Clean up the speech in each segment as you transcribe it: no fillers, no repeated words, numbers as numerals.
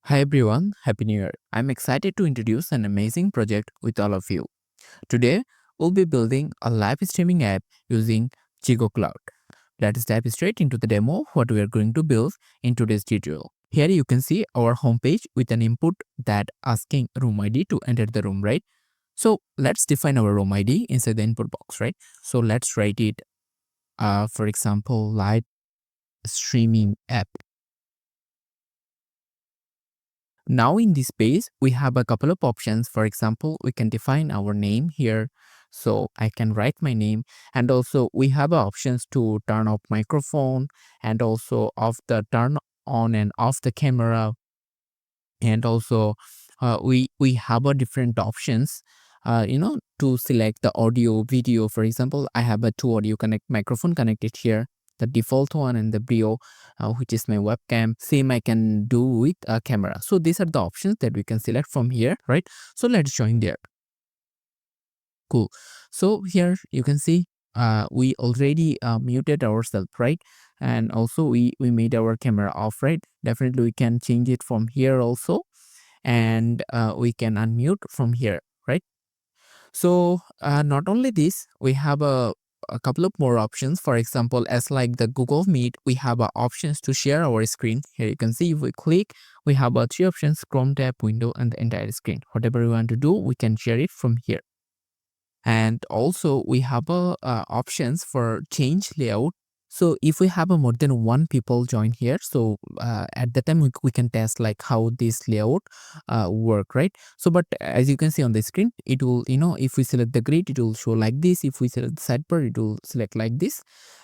Hi everyone, Happy New Year. I'm excited to introduce an amazing project with all of you. Today, we'll be building a live streaming app using ZegoCloud. Let's dive straight into the demo of what we are going to build in today's tutorial. Here you can see our homepage with an input that asking room ID to enter the room, right? So let's define our room ID inside the input box, right? So let's write it, for example, live streaming app. Now in this page, we have a couple of options. For example, we can define our name here. So I can write my name, and also we have options to turn off microphone and also off the turn on and off the camera. And also we have a different options to select the audio video. For example, I have a two audio connect microphone connected here, the default one and the brio, which is my webcam. Same I can do with a camera. So these are the options that we can select from here, right? So let's join there. Cool. So here you can see we already muted ourselves, right? And also we made our camera off, right? Definitely we can change it from here also, and we can unmute from here, right? So not only this, we have a couple of more options. For example, as like the Google Meet, we have options to share our screen. Here you can see if we click, we have three options: Chrome tab, window, and the entire screen. Whatever we want to do, we can share it from here. And also we have options for change layout. So if we have more than one people join here, so at that time we can test like how this layout work, right? So but as you can see on the screen, it will, if we select the grid, it will show like this. If we select the sidebar, it will select like this.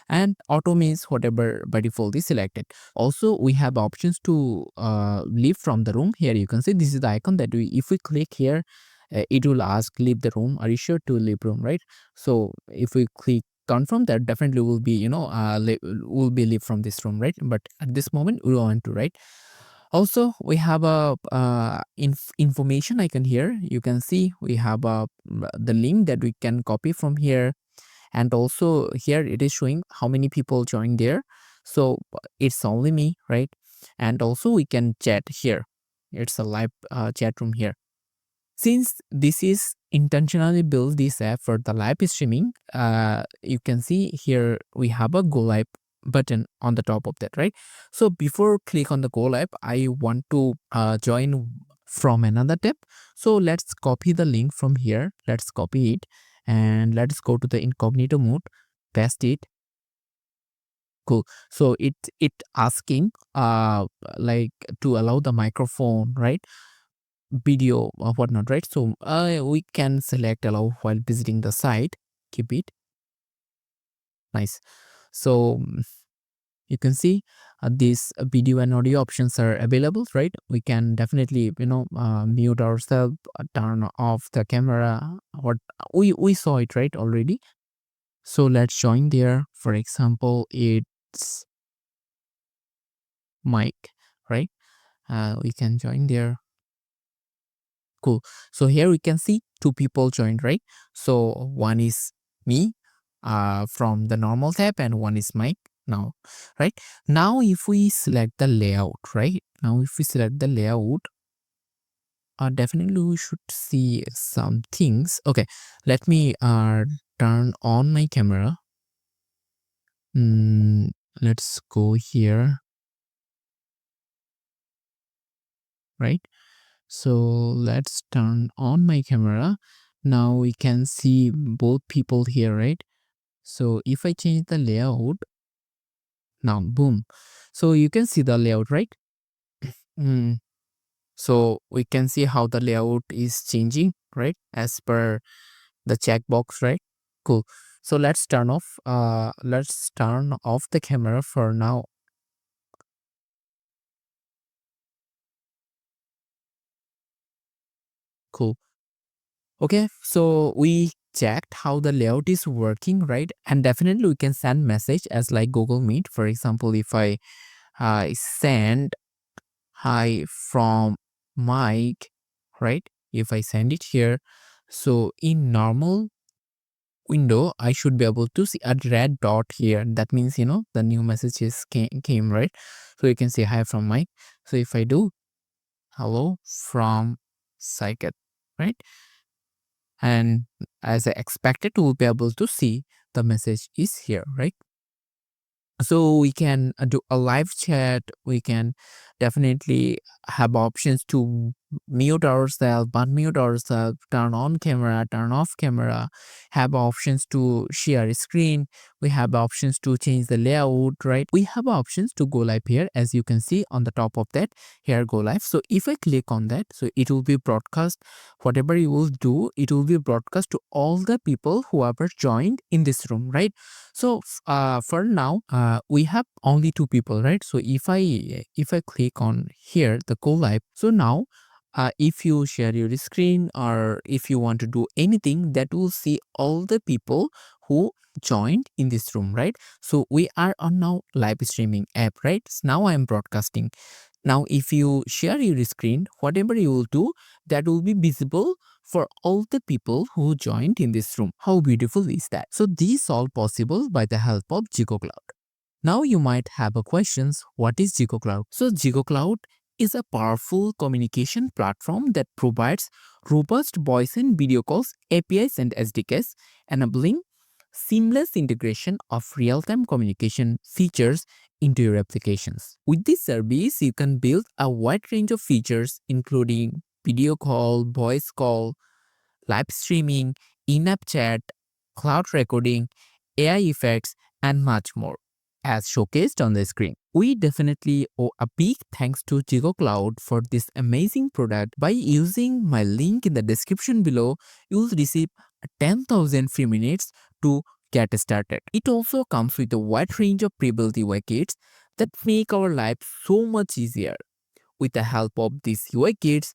And auto means whatever by default is selected. Also we have options to leave from the room. Here you can see this is the icon that if we click here, it will ask leave the room. Are you sure to leave room, right? So if we click confirm, that definitely will be, will be leave from this room, right? But at this moment we want to, right? Also we have a information icon here. You can see we have the link that we can copy from here. And also here it is showing how many people joined there. So it's only me, right? And also we can chat here. It's a live chat room here. Since this is intentionally built this app for the live streaming, you can see here we have a go live button on the top of that, right? So before click on the go live, I want to join from another tab. So let's copy the link from here. Let's copy it and let's go to the incognito mode, paste it. Cool. So it asking like to allow the microphone, right? Video or whatnot, right? So we can select allow while visiting the site. Keep it nice. So you can see these video and audio options are available, right? We can definitely mute ourselves, turn off the camera. What we saw it, right, already. So let's join there. For example, it's mic, right? We can join there. Cool. So here we can see two people joined, right? So one is me from the normal tab and one is Mike now, right? Now if we select the layout, right? Now if we select the layout, definitely we should see some things. Okay, let me turn on my camera. Let's go here, right? So let's turn on my camera. Now we can see both people here, right? So if I change the layout, now boom. So you can see the layout, right? Mm. So we can see how the layout is changing, right? As per the checkbox, right? Cool. So let's turn off the camera for now. Cool. Okay, so we checked how the layout is working, right? And definitely we can send message as like Google Meet. For example, if I send hi from Mike, right? If I send it here, so in normal window, I should be able to see a red dot here. That means, the new messages came, right? So you can say hi from Mike. So if I do hello from Psychic, right? And as I expected, we'll be able to see the message is here, right? So we can do a live chat. We can definitely have options to mute ourselves, unmute ourselves, turn on camera, turn off camera, have options to share screen. We have options to change the layout, right? We have options to go live here, as you can see on the top of that here, go live. So if I click on that, so it will be broadcast. Whatever you will do, it will be broadcast to all the people who ever joined in this room, right? So for now, we have only two people, right? So if I click on here, the go live. So now, if you share your screen or if you want to do anything, that will see all the people who joined in this room, right? So we are on now live streaming app, right? So now I am broadcasting. Now, if you share your screen, whatever you will do, that will be visible for all the people who joined in this room. How beautiful is that? So this all possible by the help of ZegoCloud. Now you might have a questions, what is ZegoCloud? So ZegoCloud is a powerful communication platform that provides robust voice and video calls, APIs and SDKs, enabling seamless integration of real-time communication features into your applications. With this service, you can build a wide range of features including video call, voice call, live streaming, in-app chat, cloud recording, AI effects, and much more, as showcased on the screen. We definitely owe a big thanks to ZegoCloud for this amazing product. By using my link in the description below, you'll receive 10,000 free minutes to get started. It also comes with a wide range of pre-built UI kits that make our life so much easier. With the help of these UI kits,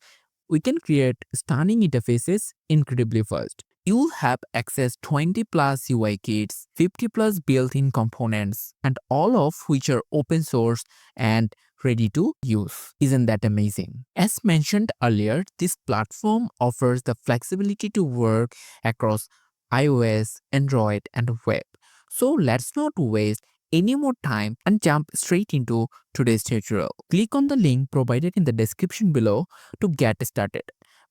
we can create stunning interfaces incredibly fast. You'll have access 20 plus UI kits, 50 plus built-in components, and all of which are open source and ready to use. Isn't that amazing? As mentioned earlier, this platform offers the flexibility to work across iOS, Android, and web. So let's not waste any more time and jump straight into today's tutorial. Click on the link provided in the description below to get started.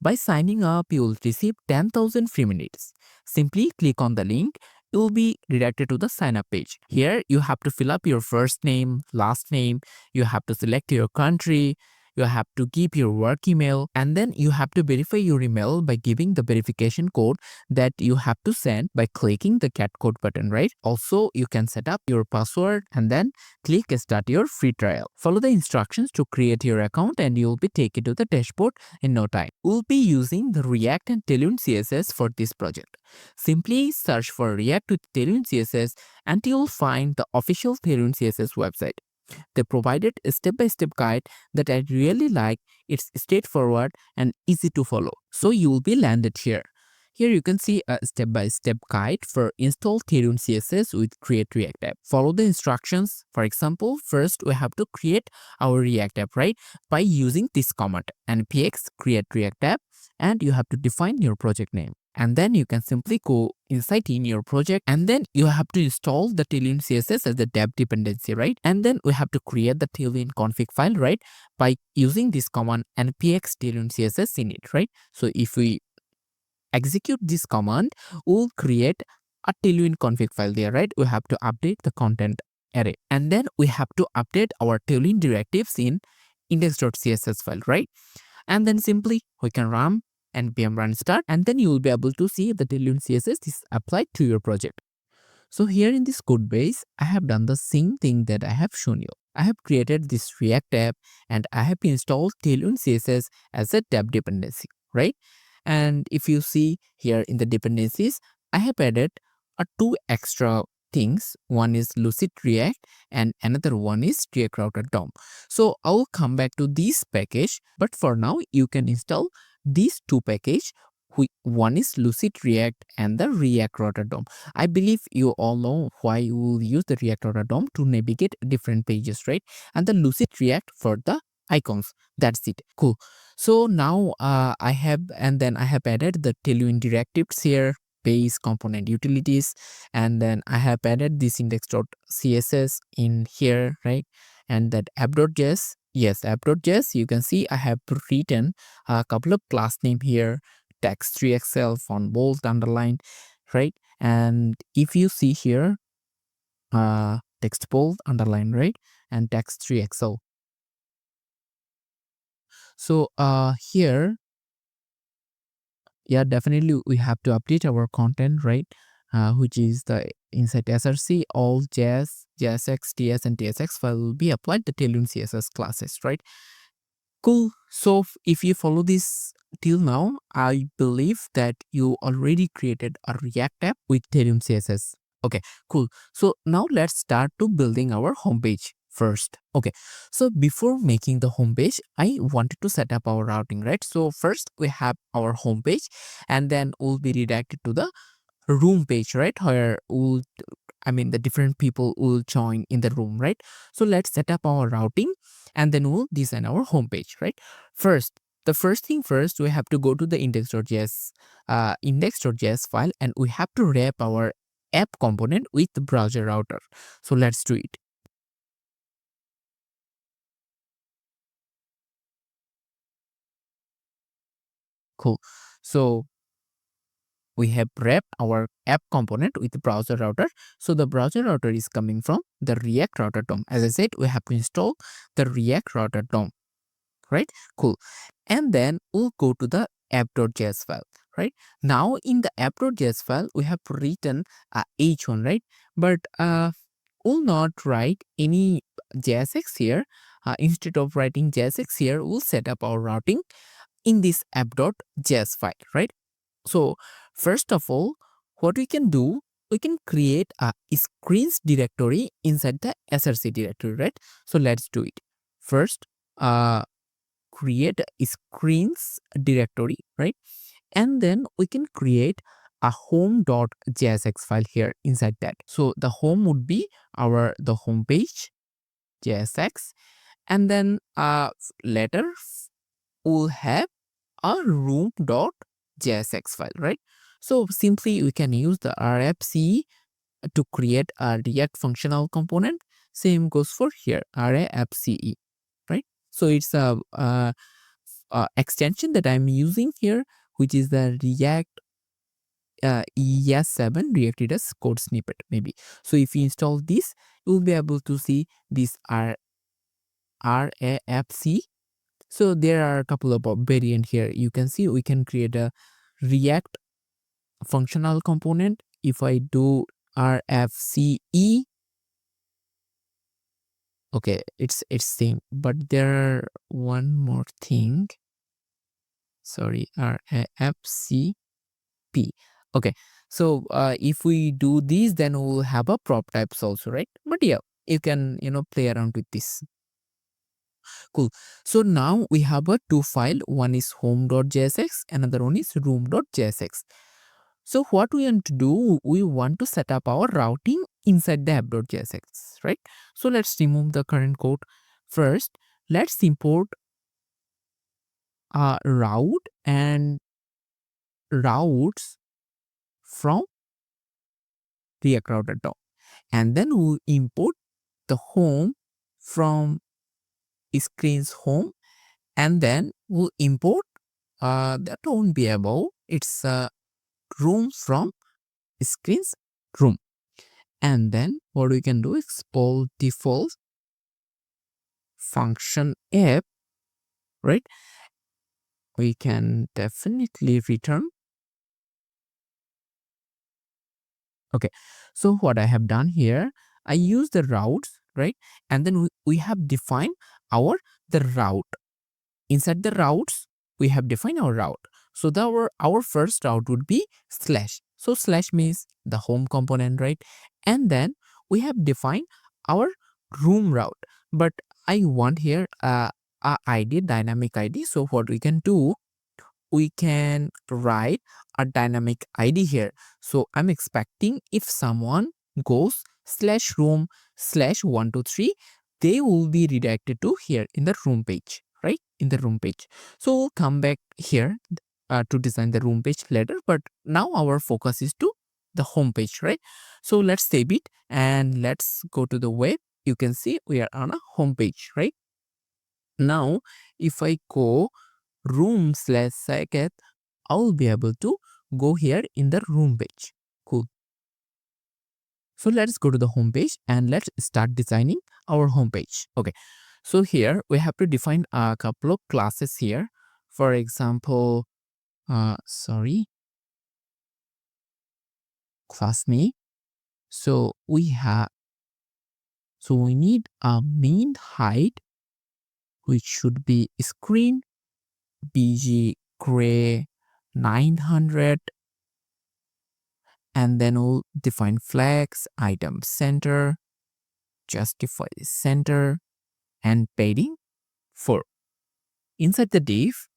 By signing up, you will receive 10,000 free minutes. Simply click on the link. You will be redirected to the sign up page. Here, you have to fill up your first name, last name. You have to select your country. You have to give your work email, and then you have to verify your email by giving the verification code that you have to send by clicking the get code button, right? Also, you can set up your password and then click start your free trial. Follow the instructions to create your account and you'll be taken to the dashboard in no time. We'll be using the React and Tailwind CSS for this project. Simply search for React with Tailwind CSS and you'll find the official Tailwind CSS website. They provided a step-by-step guide that I really like. It's straightforward and easy to follow. So you will be landed here. Here you can see a step-by-step guide for install Tailwind CSS with Create React App. Follow the instructions. For example, first we have to create our React app, right? By using this command npx create React app, and you have to define your project name. And then you can simply go inside in your project and then you have to install the Tailwind CSS as a dev dependency, right? And then we have to create the Tailwind config file, right? By using this command npx Tailwind CSS in it, right? So if we execute this command, we'll create a Tailwind config file there, right? We have to update the content array and then we have to update our Tailwind directives in index.css file, right? And then simply we can run npm run start and then you will be able to see the Tailwind CSS is applied to your project. So here in this code base, I have done the same thing that I have shown you. I have created this React app and I have installed Tailwind CSS as a dev dependency, right? And if you see here in the dependencies, I have added two extra things. One is Lucid React and another one is React Router DOM. So I'll come back to this package, but for now you can install these two packages. One is Lucid React and the React Router DOM. I believe you all know why you will use the React Router DOM to navigate different pages, right? And the Lucid React for the icons. That's it. Cool. So now I have added the Tailwind directives here, base component utilities, and then I have added this index.css in here, right? And that app.js Yes, app.js, you can see I have written a couple of class name here, text 3xl, font bold, underline, right? And if you see here, text bold, underline, right? And text 3xl. So here, yeah, definitely we have to update our content, right? Which is the inside src, all js, jsx, ts, and tsx file will be applied the Tailwind CSS classes, right? Cool. So if you follow this till now, I believe that you already created a React app with Tailwind CSS. Okay, cool. So now let's start to building our homepage first. Okay, so before making the homepage, I wanted to set up our routing, right? So first we have our homepage, and then we'll be redirected to the room page, right? Where the different people will join in the room, right? So let's set up our routing and then we'll design our homepage, right? The first thing first, we have to go to the index.js file, and we have to wrap our app component with the browser router. So let's do it. Cool. So we have wrapped our app component with the browser router. So the browser router is coming from the React router DOM. As I said, we have to install the React router DOM, right? Cool. And then we'll go to the app.js file, right? Now in the app.js file, we have written h1, right? But we'll not write any JSX here. Instead of writing JSX here, we'll set up our routing in this app.js file, right? So first of all, what we can do, we can create a screens directory inside the src directory, right? So let's do it. First, create a screens directory, right? And then we can create a home.jsx file here inside that. So the home would be the home page JSX, and then later we'll have a room.jsx file, right? So simply we can use the rfce to create a React functional component. Same goes for here, rfce, right? So it's a extension that I'm using here, which is the React ES7 React as code snippet, maybe. So if you install this, you'll be able to see this RAFC. So there are a couple of variant here. You can see we can create a React functional component. If I do RFCE, okay, it's same, but there are one more thing. Sorry, RAFCP. Okay, so if we do these, then we'll have a prop types also, right? But yeah, you can play around with this. Cool. So now we have a two file. One is home.jsx, another one is room.jsx. So what we want to do, we want to set up our routing inside the app.jsx, right? So let's remove the current code. First, let's import route and routes from React router DOM. And then we import the home from screens home, and then we'll import that won't be above, it's room from screens room. And then what we can do is export default function app, right? We can definitely return. Okay, so what I have done here, I use the routes, right? And then we have defined the route. Inside the routes, we have defined our route. So our first route would be slash. So slash means the home component, right? And then we have defined our room route. But I want here a ID, dynamic ID. So what we can do, we can write a dynamic ID here. So I'm expecting if someone goes slash room slash 123, they will be redirected to here in the room page, right? In the room page. So we'll come back here to design the room page later, but now our focus is to the home page, right? So let's save it and let's go to the web. You can see we are on a home page, right? Now, if I go room/Saket, I'll be able to go here in the room page. Cool. So let's go to the home page and let's start designing our home page. Okay. So here we have to define a couple of classes here. For example, class name. So we need a main height, which should be screen bg gray 900, and then we'll define flags, item center, justify center, and padding 4. Inside the div,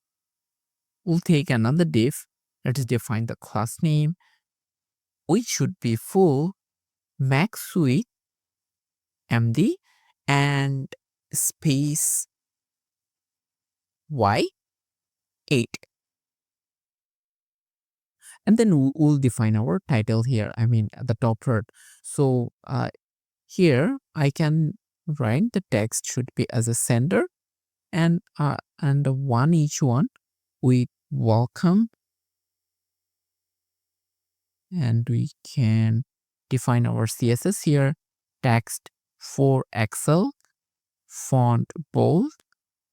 we'll take another div. Let's define the class name, which should be full max width md and space y8. And then we'll define our title here, I mean the top part. So here I can write the text should be as a sender, and one each one with welcome, and we can define our CSS here, text for Excel, font bold,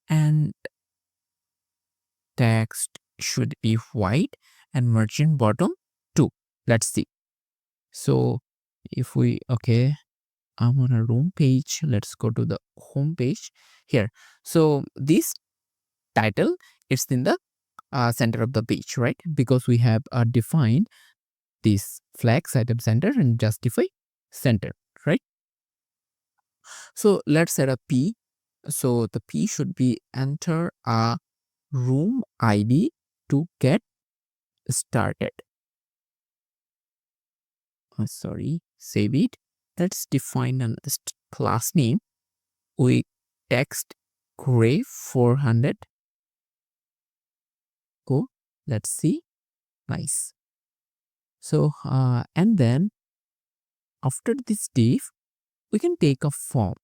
and text should be white, and margin bottom 2. Let's see. So if we, okay, I'm on a room page. Let's go to the home page here. So this title, it's in the center of the page, right? Because we have defined this flags, item center, and justify center, right? So let's set a P. So the P should be enter a room ID to get started. Save it. Let's define a class name with text gray 400. Go. Let's see. Nice. So and then after this div, we can take a form,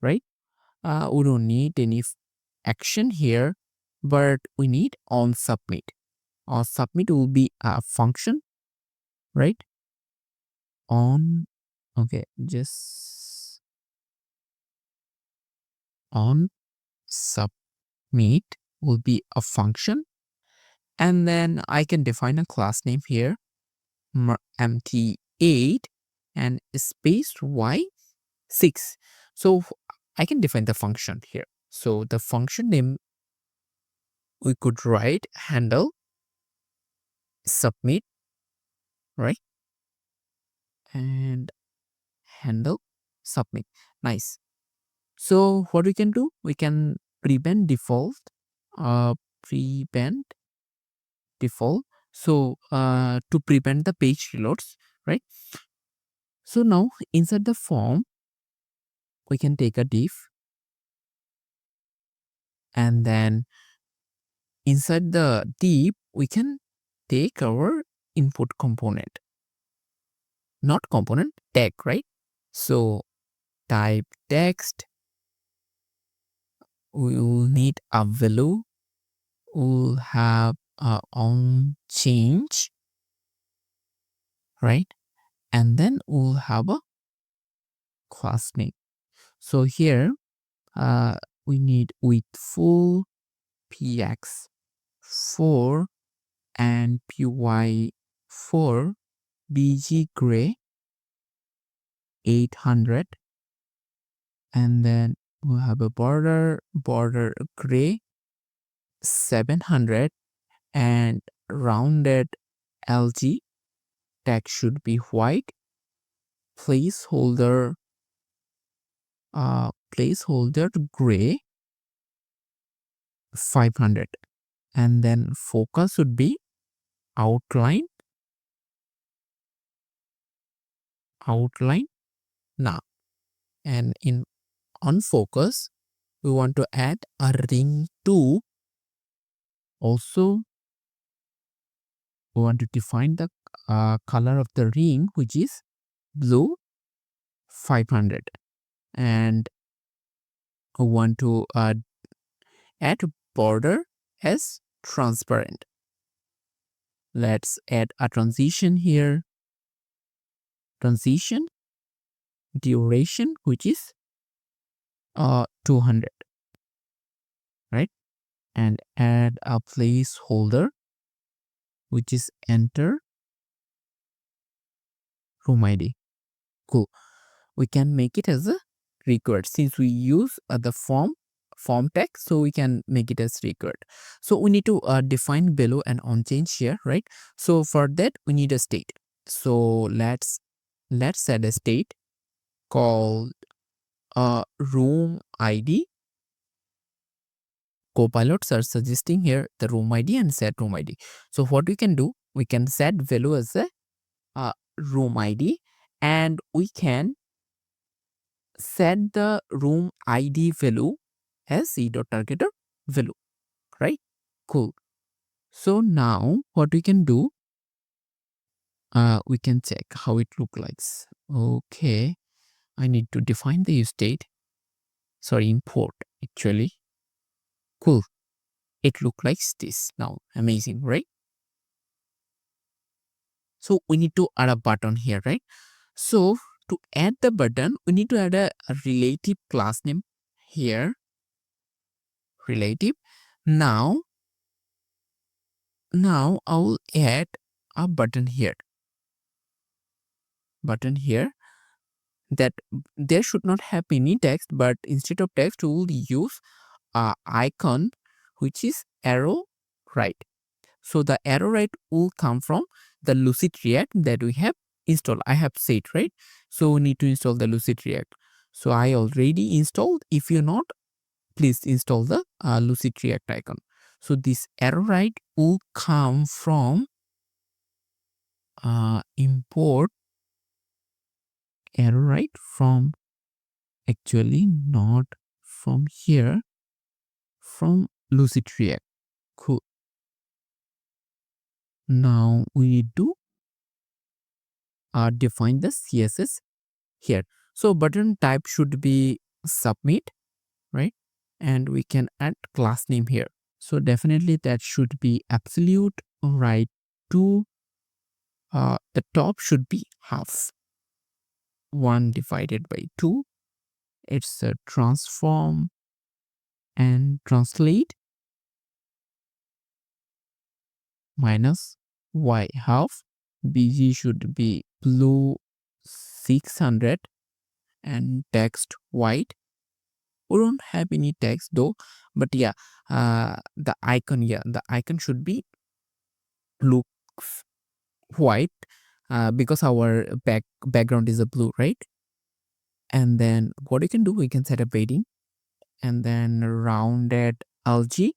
right? We don't need any action here, but we need on submit. On submit will be a function, right? On, okay, just on submit will be a function, and then I can define a class name here, mt8 and space y6. So I can define the function here. So the function name, we could write handle submit, right? And handle submit. Nice. So what we can do, we can prevent default. Prevent default. So to prevent the page reloads, right? So now inside the form, we can take a div, and then inside the div, we can take our input component, not component, tag, right? So type text, we will need a value, we'll have on change, right? And then we'll have a class name. So here we need with full px4 and py4 bg gray 800, and then we'll have a border gray 700, and rounded lg tag should be white, placeholder gray 500, and then focus would be outline now, and in on focus we want to add a ring 2. Also we want to define the color of the ring, which is blue 500, and we want to add border as transparent. Let's add a transition here. Transition duration, which is 200, right? And add a placeholder, which is enter room ID. Cool. We can make it as a required since we use the form text, so we can make it as required. So we need to define below and on change here, right? So for that we need a state. So let's add a state called room ID. Copilots are suggesting here the room ID and set room ID. So what we can do, we can set value as a room ID, and we can set the room ID value as e.targeter value, right? Cool. So now what we can do, we can check how it look like. Okay, I need to define the use state. Sorry, import actually. Cool. It look like this now. Amazing, right? So we need to add a button here, right? So to add the button, we need to add a relative class name here. Relative. Now I will add a button here. That there should not have any text, but instead of text we will use a icon which is arrow right. So the arrow right will come from the Lucid React that we have installed. I have said, right? So we need to install the Lucid React. So I already installed. If you're not, please install the Lucid React icon. So this arrow right will come from import arrow right from, actually not from here, from Lucid React. Cool. Now we need to define the CSS here. So button type should be submit, right? And we can add class name here. So definitely that should be absolute right to the top should be half. 1 divided by 2. It's a transform and translate minus y half. BG should be blue 600 and text white. We don't have any text though, but yeah, the icon should be blue white because our background is a blue, right? And then what we can do, we can set a weighting and then rounded LG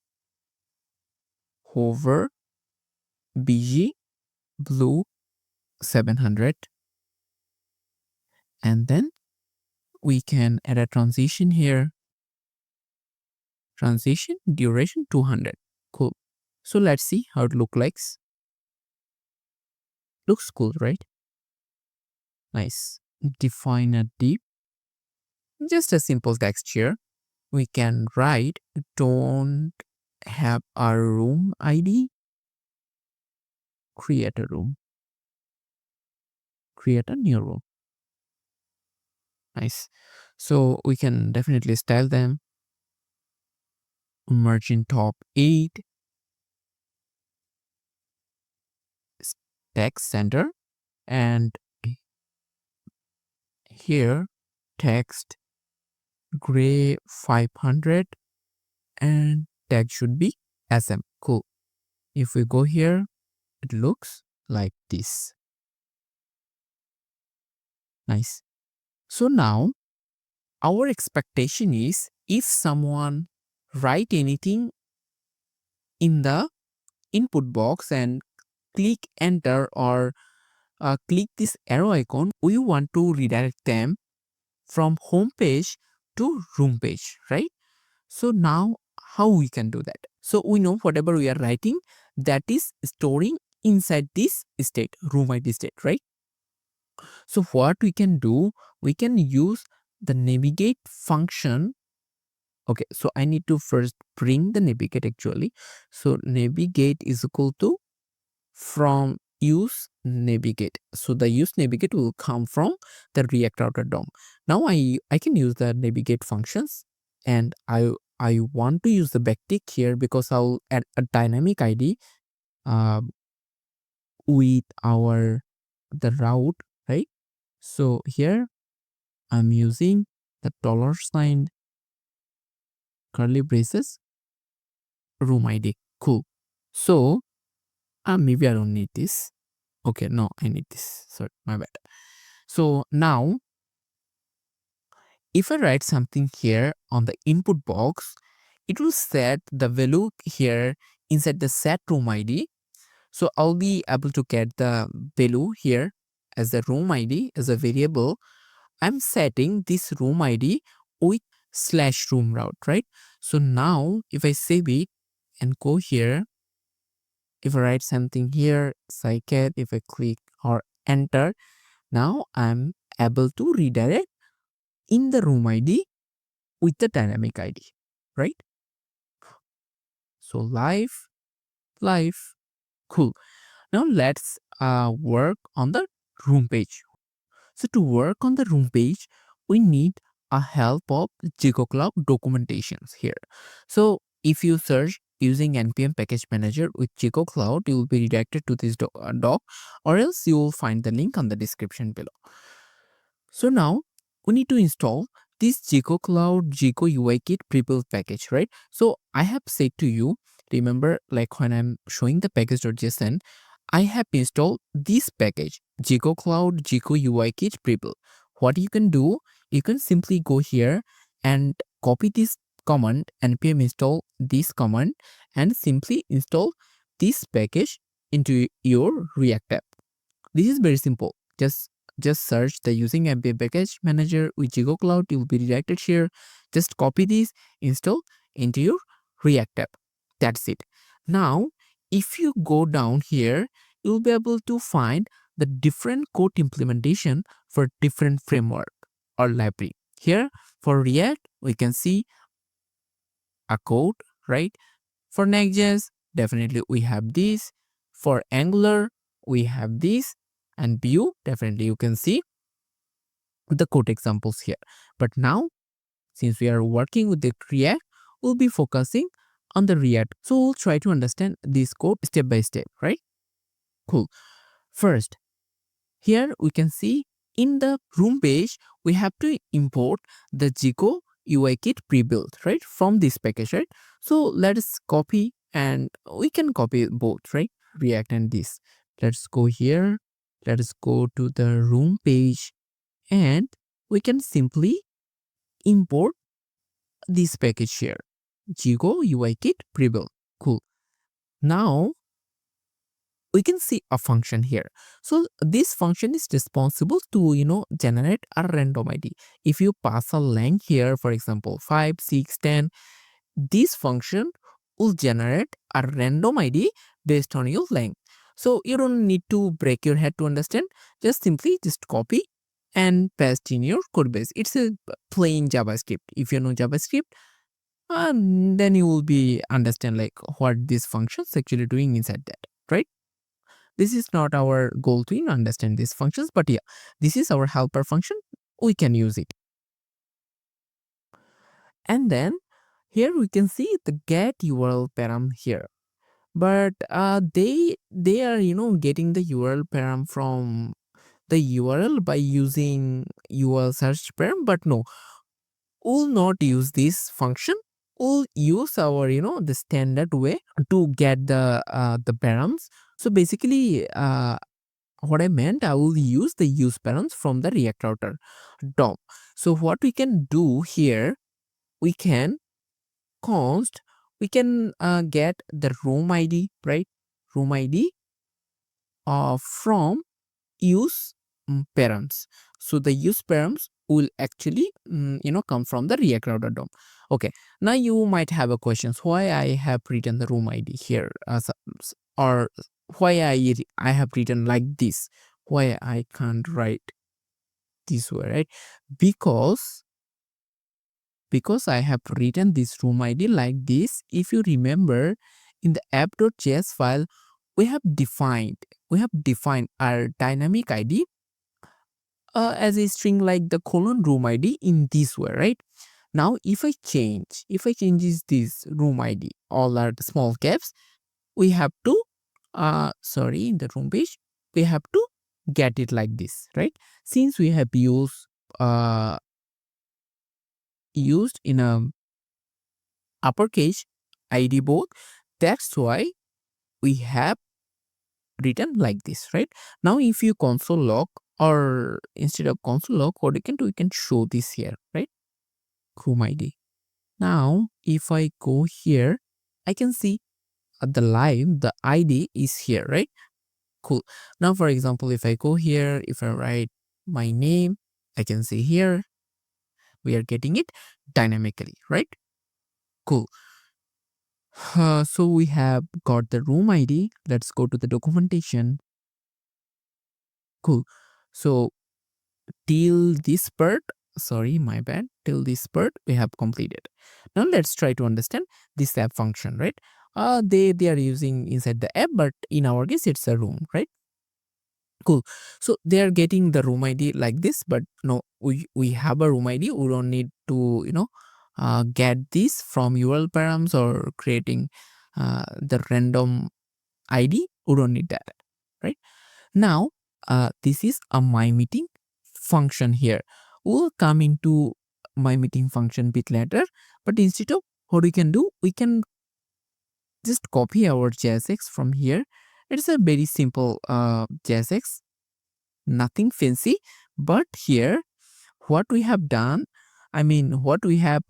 hover BG blue 700, and then we can add a transition here. Transition duration 200. Cool. So let's see how it looks like. Looks cool, right? Nice. Define a div. Just a simple text here. We can write don't have a room ID. Create a room. Create a new room. Nice. So we can definitely style them. Margin top 8. Text center. And here text gray 500 and tag should be SM. Cool. If we go here, it looks like this. Nice. So now our expectation is if someone write anything in the input box and click enter or click this arrow icon, we want to redirect them from home page to room page, right? So now how we can do that? So we know whatever we are writing, that is storing inside this state, room ID state, right? So what we can do, we can use the navigate function Okay, so I need to first bring the navigate actually. So navigate is equal to from use navigate. So the use navigate will come from the React Router DOM. Now I can use the navigate functions, and I want to use the backtick here because I'll add a dynamic ID uh, with our the route, right? So here I'm using the dollar sign curly braces room ID. Cool. So maybe I don't need this. Okay, no, I need this. Sorry, my bad. So now if I write something here on the input box, it will set the value here inside the set room ID. So I'll be able to get the value here as the room ID as a variable. I'm setting this room ID with slash room route, right? So now if I save it and go here, if I write something here, scikit, if I click or enter, now I'm able to redirect in the room ID with the dynamic ID, right? So live, cool. Now let's work on the room page. So to work on the room page, we need a help of ZegoCloud documentations here. So if you search using npm package manager with ZegoCloud, you will be redirected to this doc, or else you will find the link on the description below. So now we need to install this ZegoCloud Zego UI Kit pre-built package, right? So I have said to you, remember, like when I'm showing the package.json, I have installed this package, ZegoCloud Zego UI Kit pre-built. What you can do, you can simply go here and copy this command, npm install this command, and simply install this package into your React app. This is very simple. Just search the using npm package manager with ZegoCloud. You will be redirected here. Just copy this, install into your React app. That's it. Now, if you go down here, you'll be able to find the different code implementation for different framework or library. Here for React, we can see a code, right? For Next.js, definitely we have this. For Angular, we have this. And Vue, definitely you can see the code examples here. But now, since we are working with the React, we'll be focusing on the React. So we'll try to understand this code step by step, right? Cool. First, here we can see in the room page, we have to import the Zego UI kit pre-built, right? From this package, right? So let's copy, and we can copy both, right? React and this. Let's go here. Let's go to the room page, and we can simply import this package here. Zego UI kit pre-built. Cool. Now we can see a function here. So this function is responsible to generate a random ID. If you pass a length here, for example 5, 6, 10, this function will generate a random ID based on your length. So you don't need to break your head to understand. Just simply just copy and paste in your code base. It's a plain JavaScript. If you know JavaScript, then you will be understand like what this functions actually doing inside that, right? This is not our goal to understand these functions, but yeah, this is our helper function. We can use it. And then here we can see the get URL param here. But they are getting the URL param from the URL by using URL search param, but no, we'll not use this function. We'll use our the standard way to get the params. So basically what I meant, I will use the use params from the React Router DOM. So what we can do here, we can const, we can get the room ID, right? Room ID from use params. So the use params will actually come from the React Router DOM. Okay, now you might have a questions why I have written the room ID here, or why I have written like this, why I can't write this way, right? Because because I have written this room ID like this. If you remember, in the app.js file, we have defined our dynamic ID as a string like the colon room ID in this way, right? Now, if I change this room ID, all are the small caps, we have to, in the room page, we have to get it like this, right? Since we have used in a uppercase ID both, that's why we have written like this, right? Now, if you console log, or instead of console log, what we can show this here, right? Room ID. Now, if I go here, I can see the ID is here, right? Cool. Now, for example, if I go here, if I write my name, I can see here we are getting it dynamically, right? Cool. So we have got the room ID. Let's go to the documentation. Cool. So till this part, my bad, till this part we have completed. Now let's try to understand this app function, right? They are using inside the app, but in our case it's a room, right? Cool. So they are getting the room ID like this, but no, we have a room ID. We don't need to get this from URL params or creating the random ID. We don't need that, right? Now, this is a my meeting function here. We'll come into my meeting function bit later, but instead of what we can do, we can just copy our JSX from here. It's a very simple JSX, nothing fancy, but here what we have done, what we have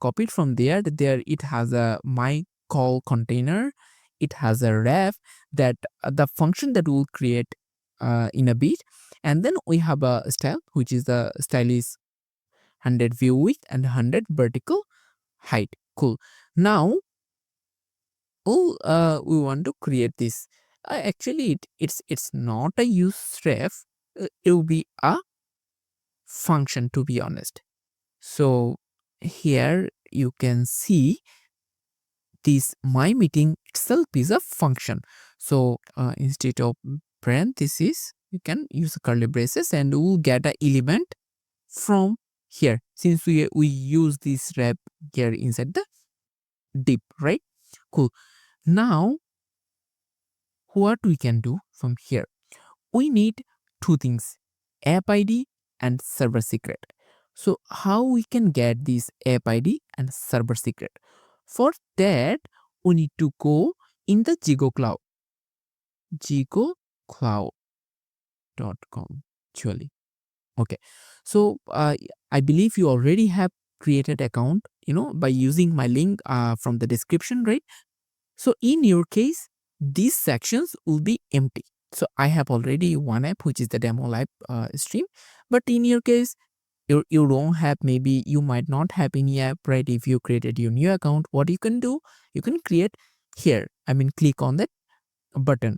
copied from there it has a my call container, it has a ref, that the function that will create in a bit, and then we have a style, which is the style is 100 view width and 100 vertical height. Cool. Now we want to create this. Actually it's not a use ref, it will be a function, to be honest. So here you can see this my meeting itself is a function. So instead of parentheses, you can use curly braces and we'll get an element from here, since we use this rep here inside the div, right? Cool. Now what we can do from here, we need two things, app ID and server secret. So how we can get this app ID and server secret? For that, we need to go in the ZegoCloud, ZegoCloud.com actually. Okay, so I believe you already have created account, by using my link from the description, right? So in your case, these sections will be empty. So I have already one app, which is the demo live stream. But in your case, you don't have, maybe you might not have any app, right? If you created your new account, what you can do, you can create here. Click on that button.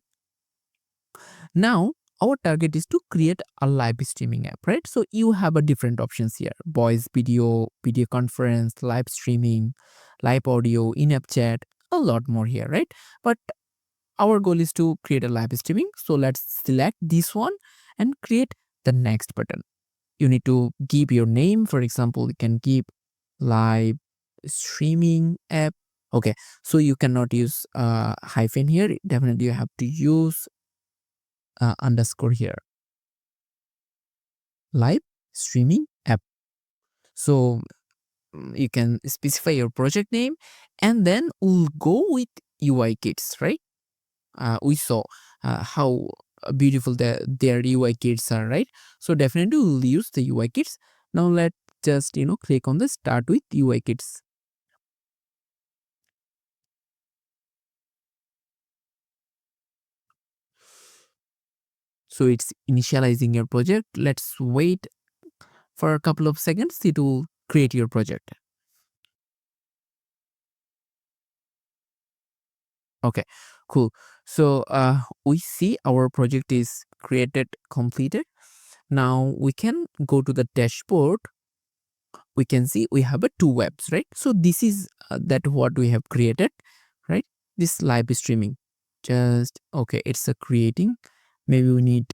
Now, our target is to create a live streaming app, right? So you have a different options here: voice, video conference, live streaming, live audio, in-app chat, a lot more here, right? But our goal is to create a live streaming. So let's select this one and create the next button. You need to give your name. For example, you can give live streaming app. Okay, so you cannot use hyphen here. Definitely you have to use underscore here. Live streaming app. So you can specify your project name, and then we'll go with UI kits, right? We saw how beautiful their UI kits are, right? So definitely we'll use the UI kits. Now let's just click on the start with UI kits. So it's initializing your project. Let's wait for a couple of seconds. It will create your project. Okay, cool. So we see our project is created, completed. Now we can go to the dashboard. we can see we have a two webs, right? So this is that what we have created, right? This live streaming. Just okay, it's a creating. Maybe we need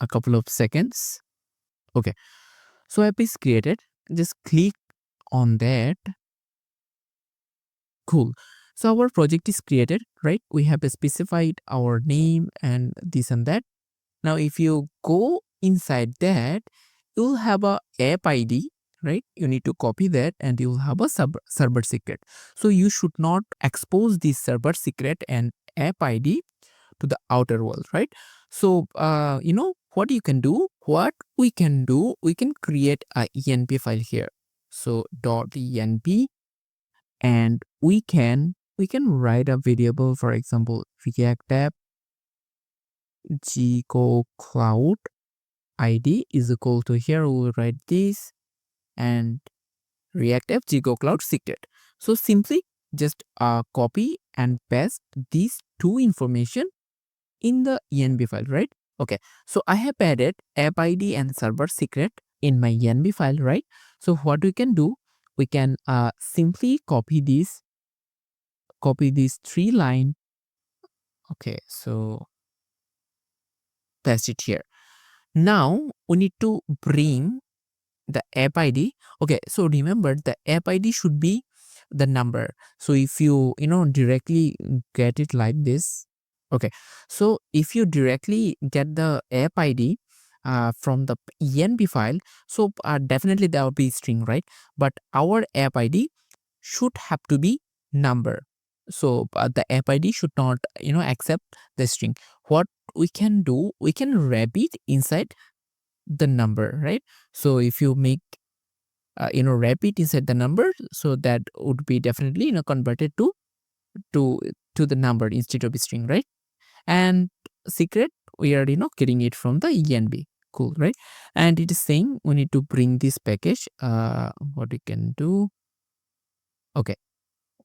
a couple of seconds. Okay, so app is created. Just click on that. Cool. So our project is created, right? We have specified our name and this and that. Now, if you go inside that, you'll have a app ID, right? You need to copy that and you'll have a server secret. So you should not expose this server secret and app ID to the outer world, right? So, what you can do, what we can do, we can create a env file here. So .env, and we can write a variable, for example, react app ZegoCloud id is equal to, here we will write this, and react app ZegoCloud secret. So simply just copy and paste these two information in the env file, right? Okay, so I have added app id and server secret in my env file, right? So what we can do, we can simply copy this three line. Okay, so paste it here. Now we need to bring the app id. Okay, so remember the app id should be the number. So if you directly get it like this. Okay, so if you directly get the app id from the env file, so definitely there will be string, right? But our app id should have to be number. So the app id should not accept the string. What we can do, we can wrap it inside the number, right? So if you make wrap it inside the number, so that would be definitely converted to to the number instead of string, right? And secret, we are getting it from the env. Cool, right? And it is saying we need to bring this package. What we can do, okay,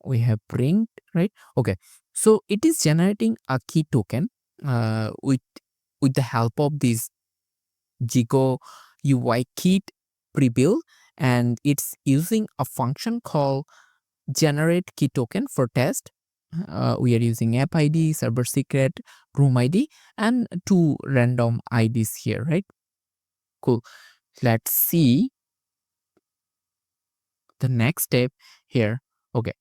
we have bring, right? Okay, so it is generating a key token with the help of this Zego UI kit prebuild, and it's using a function called generate key token for test. We are using app ID, server secret, room ID, and two random IDs here, right? Cool. Let's see the next step here. Okay,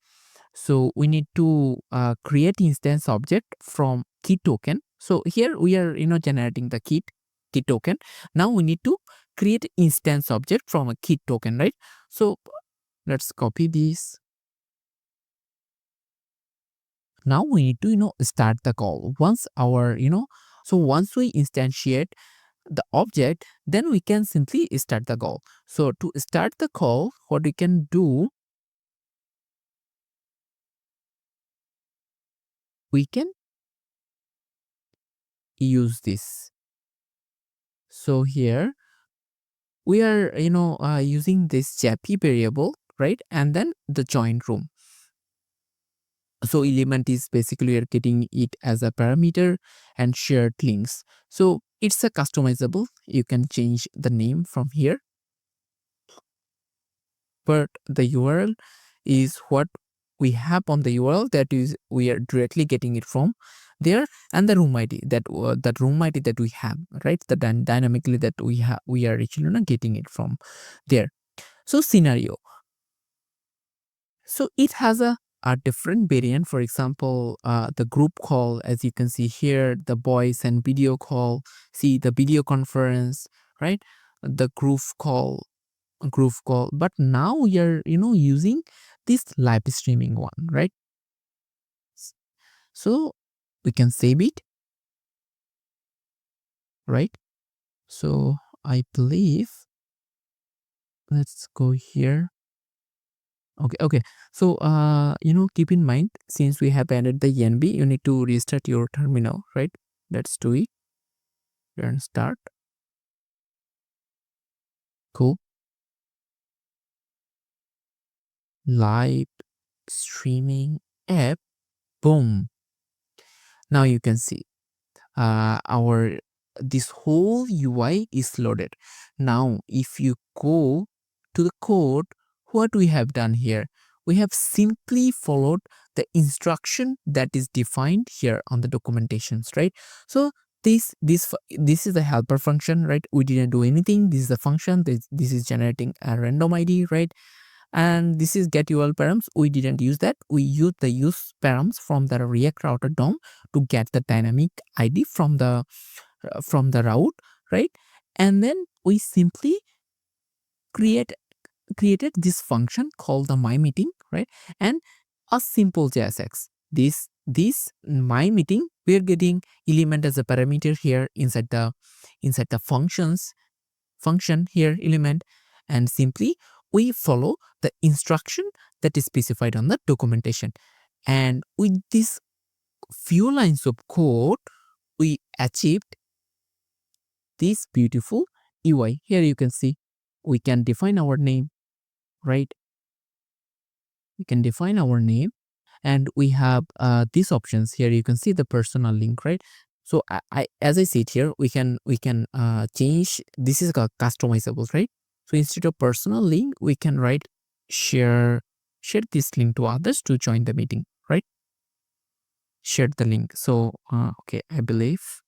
so we need to create instance object from key token. So here we are generating the key token. Now we need to create instance object from a key token, right? So let's copy this. Now we need to start the call. Once once we instantiate the object, then we can simply start the call. So to start the call, what we can do, we can use this. So here we are using this JAPI variable, right? And then the join room. So element is basically we are getting it as a parameter and shared links. So it's a customizable. You can change the name from here, but the URL is what we have on the URL, that is we are directly getting it from there, and the room ID, that room ID that we have, right? The dynamically that we are actually not getting it from there. So scenario, so it has a different variant. For example, the group call, as you can see here, the voice and video call, see the video conference, right? The groove call, but now we are using this live streaming one, right? So we can save it, right? So I believe, let's go here. Okay, so keep in mind, since we have added the env, you need to restart your terminal, right? Let's do it and start. Cool. Live streaming app, boom. Now you can see our this whole UI is loaded. Now if you go to the code, what we have done here, we have simply followed the instruction that is defined here on the documentations, right? So this is the helper function, right? We didn't do anything. This is the function. This is generating a random ID, right? And this is get URL params. We didn't use that. We used the use params from the React router DOM to get the dynamic ID from the route, right? And then we simply created this function called the my meeting, right? And a simple JSX. This my meeting, we're getting element as a parameter here inside the function here element, and simply we follow the instruction that is specified on the documentation. And with these few lines of code, we achieved this beautiful UI. Here you can see we can define our name, right? We can define our name, and we have these options here. You can see the personal link, right? So I as I said here, we can change. This is customizable, right? So instead of personal link, we can write share this link to others to join the meeting, right? Share the link. So okay, I believe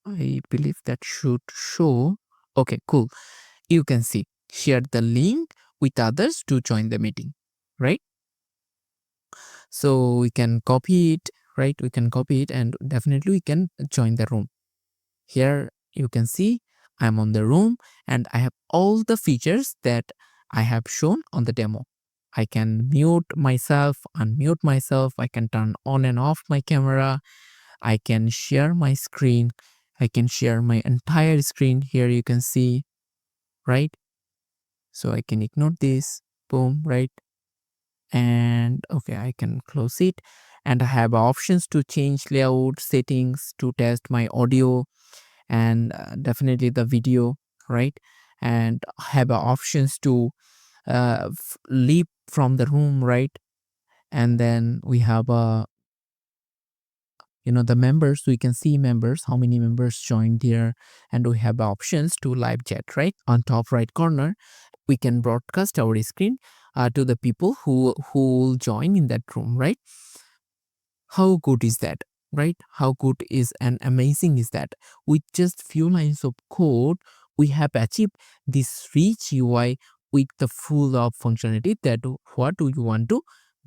that should show. Okay, cool. You can see share the link with others to join the meeting, right? So we can copy it, right? We can copy it, and definitely we can join the room. Here you can see I'm on the room and I have all the features that I have shown on the demo. I can mute myself, unmute myself. I can turn on and off my camera. I can share my screen. I can share my entire screen. Here you can see, right? So I can ignore this, boom, right? And okay, I can close it, and I have options to change layout settings, to test my audio, and definitely the video, right? And have options to leave from the room, right? And then we have the members. We can see members, how many members joined here, and we have options to live chat, right? On top right corner, we can broadcast our screen to the people who will join in that room, right? How good is that, right? How good is and amazing is that? With just few lines of code, we have achieved this rich UI with the full of functionality that what we want to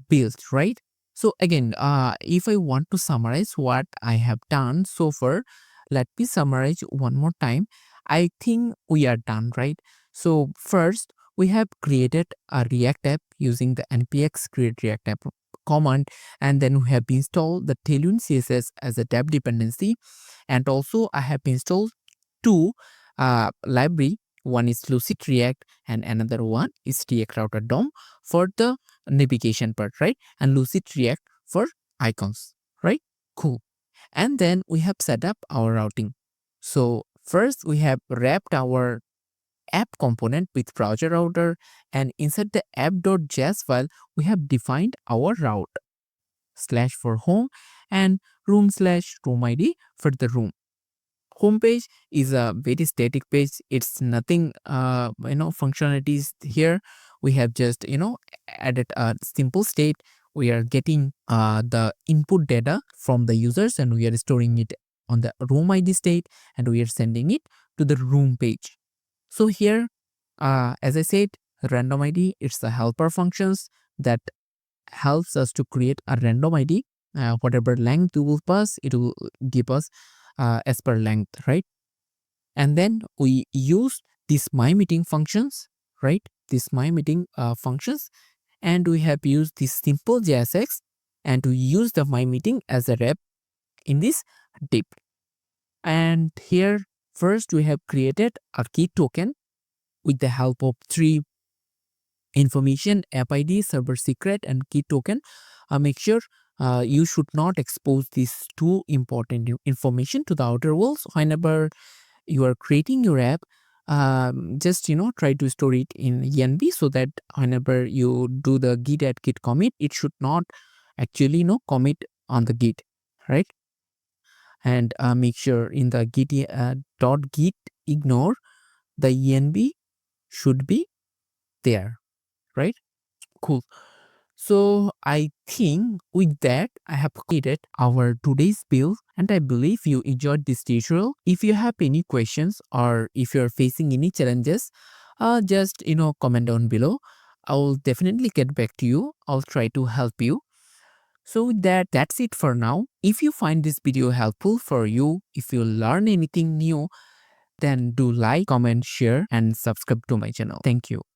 build, right? So again, if I want to summarize what I have done so far, let me summarize one more time. I think we are done, right? So first, we have created a React app using the npx create React app command, and then we have installed the Tailwind CSS as a dev dependency, and also I have installed two library. One is Lucid React and another one is React Router DOM for the navigation part, right? And Lucid React for icons, right? Cool. And then we have set up our routing. So first we have wrapped our app component with browser router, and inside the app.js file we have defined our route slash for home and room slash room ID for the room. Home page is a very static page. It's nothing functionalities here. We have just added a simple state. We are getting the input data from the users, and we are storing it on the room ID state, and we are sending it to the room page. So here, as I said, random ID, it's the helper functions that helps us to create a random ID. Whatever length we will pass, it will give us as per length, right? And then we use these my meeting functions, right? These my meeting functions, and we have used this simple JSX, and we use the my meeting as a rep in this div. And here, first we have created a key token with the help of three information: app ID, server secret, and key token. Make sure you should not expose these two important information to the outer world. So whenever you are creating your app, just try to store it in env, so that whenever you do the git add git commit, it should not actually commit on the git, right? And make sure in the git dot git ignore the env should be there, right? Cool. So I think with that, I have completed our today's build and I believe you enjoyed this tutorial. If you have any questions or if you're facing any challenges, just comment down below. I'll definitely get back to you. I'll try to help you. So with that, that's it for now. If you find this video helpful for you, if you learn anything new, then do like, comment, share and subscribe to my channel. Thank you.